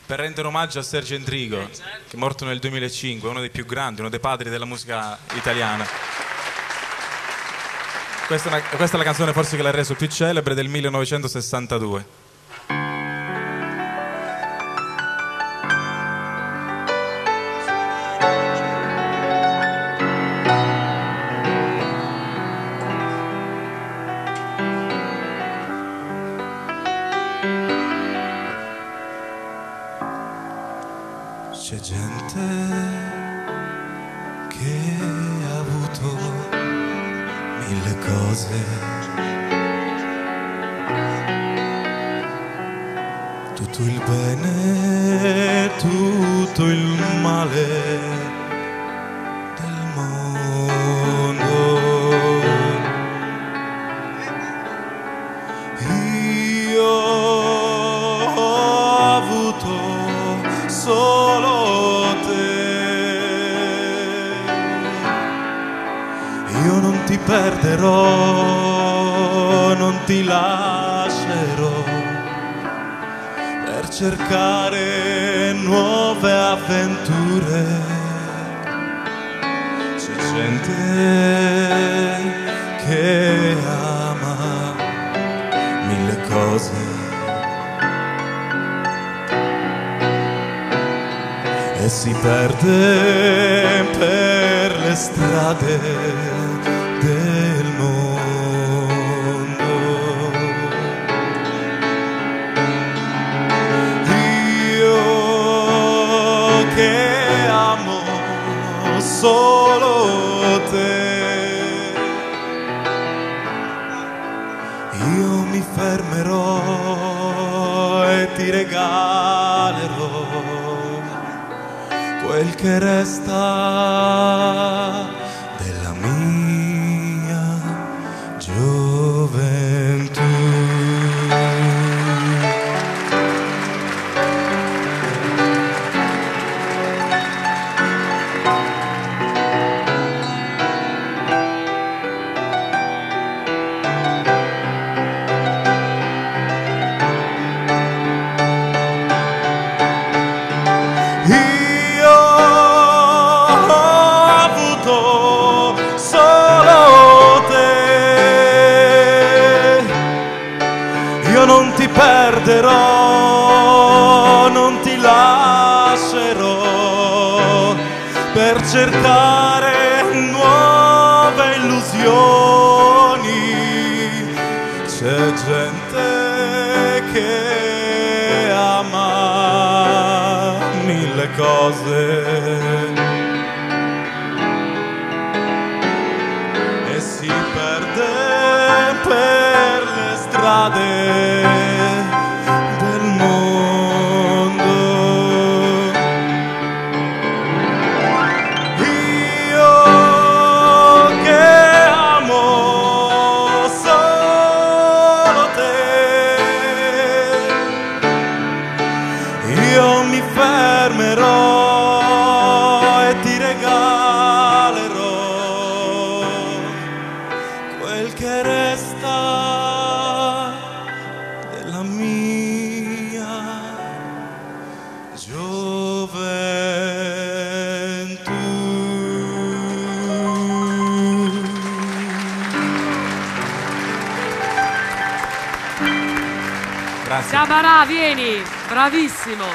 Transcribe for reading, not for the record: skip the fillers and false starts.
per rendere omaggio a Sergio Endrigo, che è morto nel 2005, uno dei più grandi, uno dei padri della musica italiana. Questa è la canzone forse che l'ha reso più celebre, del 1962. C'è gente che ha avuto mille cose, tutto il bene, tutto il male del mondo. Io ho avuto solo te, io non ti perderò, non ti lascerò per cercare nuove avventure. C'è gente che ama mille cose e si perde per le strade del mondo. Io che amo solo te, io mi fermerò e ti regalerò quel che resta della mia gioventù. Io non ti perderò, non ti lascerò per cercare nuove illusioni. C'è gente che ama mille cose e si perde per le strade del mondo. Io che amo solo te, io mi fermerò e ti regalerò quel che resta della mia gioventù. Grazie. Sciabarà, vieni, bravissimo.